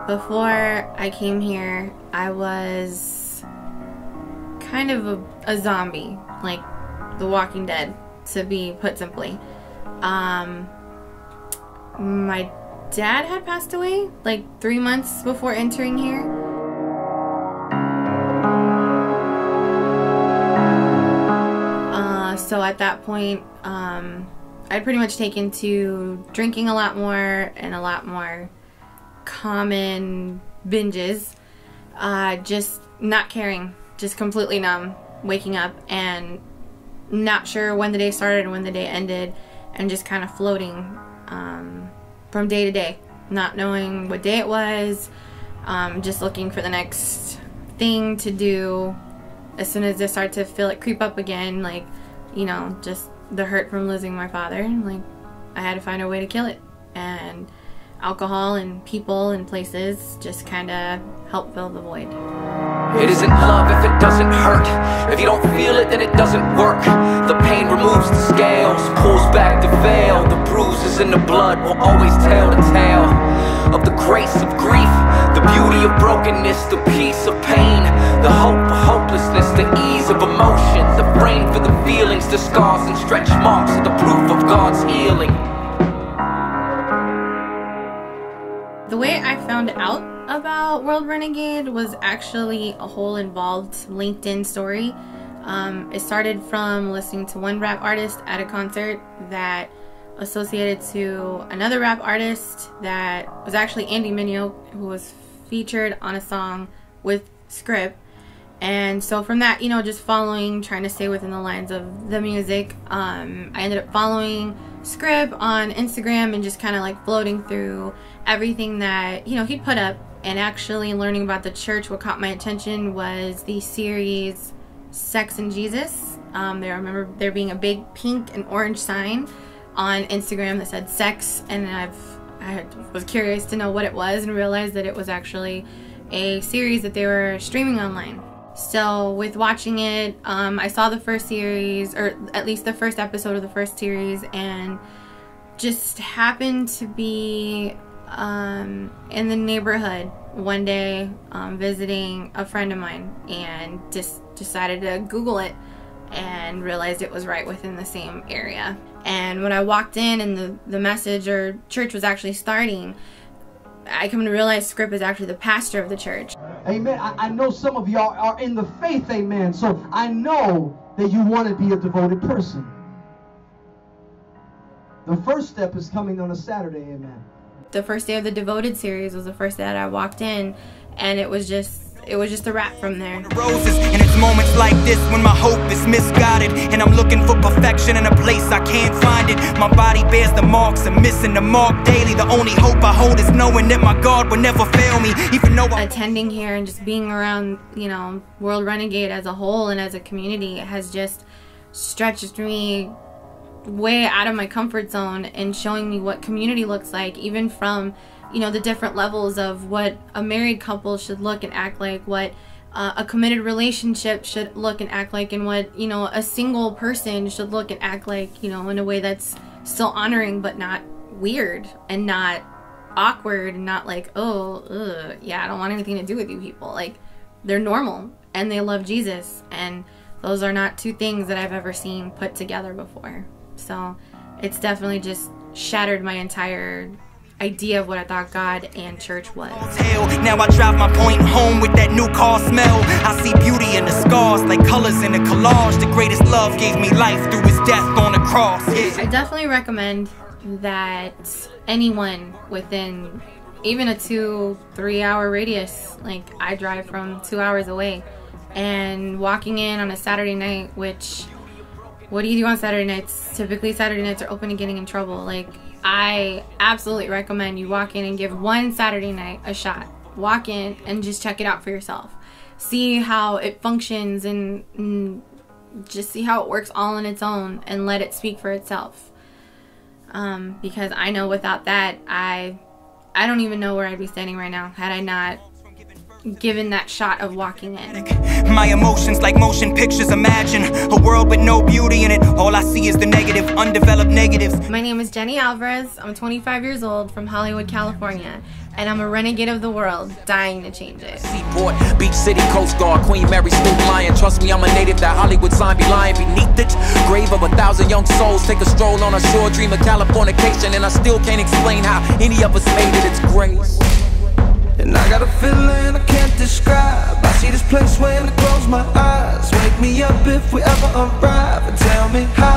Before I came here, I was kind of a zombie, like The Walking Dead, to be put simply. My dad had passed away like 3 months before entering here. So at that point, I'd pretty much taken to drinking a lot more and a lot more common binges, just not caring, just completely numb, waking up and not sure when the day started and when the day ended, and just kind of floating from day to day, not knowing what day it was, just looking for the next thing to do. As soon as I start to feel it creep up again, like, you know, just the hurt from losing my father, like, I had to find a way to kill it. And alcohol and people and places just kind of help fill the void. It isn't love if it doesn't hurt. If you don't feel it, then it doesn't work. The pain removes the scales, pulls back the veil. The bruises in the blood will always tell the tale of the grace of grief, the beauty of brokenness, the peace of pain, the hope of hopelessness, the ease of emotion, the frame for the feelings, the scars and stretch marks are the proof of God's healing. The way I found out about World Renegade was actually a whole involved LinkedIn story. It started from listening to one rap artist at a concert that associated to another rap artist that was actually Andy Mineo, who was featured on a song with Script. And so from that, you know, just following, trying to stay within the lines of the music, I ended up following Script on Instagram and just kind of like floating through everything that, you know, he'd put up. And actually learning about the church, what caught my attention was the series Sex and Jesus. I remember there being a big pink and orange sign on Instagram that said sex, and I was curious to know what it was and realized that it was actually a series that they were streaming online. So with watching it, I saw the first series, or at least the first episode of the first series, and just happened to be in the neighborhood one day, visiting a friend of mine, and just decided to Google it and realized it was right within the same area. And when I walked in and the message or church was actually starting, I come to realize Script is actually the pastor of the church. Amen. I know some of y'all are in the faith, amen. So I know that you want to be a devoted person. The first step is coming on a Saturday, amen. The first day of the Devoted series was the first day that I walked in, and it was just a wrap from there. Roses, and it's moments like this when my hope is misguided, and I'm looking for perfection in a place I can't find it. My body bears the marks and missing the mark daily. The only hope I hold is knowing that my God will never fail me, even though attending here and just being around, you know, World Renegade as a whole and as a community has just stretched me way out of my comfort zone and showing me what community looks like, even from, you know, the different levels of what a married couple should look and act like, what a committed relationship should look and act like, and what, you know, a single person should look and act like, you know, in a way that's still honoring but not weird and not awkward and not like, oh, ugh, yeah, I don't want anything to do with you people. Like, they're normal and they love Jesus, and those are not two things that I've ever seen put together before. So it's definitely just shattered my entire idea of what I thought God and church was. Now I drive my point home with that new car smell. I see beauty in the scars, like colors in a collage. The greatest love gave me life through his death on the cross. I definitely recommend that anyone within even a 2-3 hour radius, like I drive from 2 hours away, and walking in on a Saturday night, which, what do you do on Saturday nights? Typically Saturday nights are open and getting in trouble. Like, I absolutely recommend you walk in and give one Saturday night a shot. Walk in and just check it out for yourself. See how it functions and just see how it works all on its own and let it speak for itself. Because I know without that, I don't even know where I'd be standing right now had I not given that shot of walking in. My emotions like motion pictures. Imagine a world with no beauty in it. All I see is the negative, undeveloped negatives. My name is Jenny Alvarez. I'm 25 years old from Hollywood, California. And I'm a renegade of the world, dying to change it. Seaport, Beach City, Coast Guard, Queen Mary, Snoop Lion. Trust me, I'm a native, that Hollywood sign be lying beneath it. Grave of 1,000 young souls, take a stroll on a shore, dream of Californication, and I still can't explain how any of us made it. It's grace. And I got a feeling I can't describe. I see this place when I close my eyes. Wake me up if we ever arrive and tell me how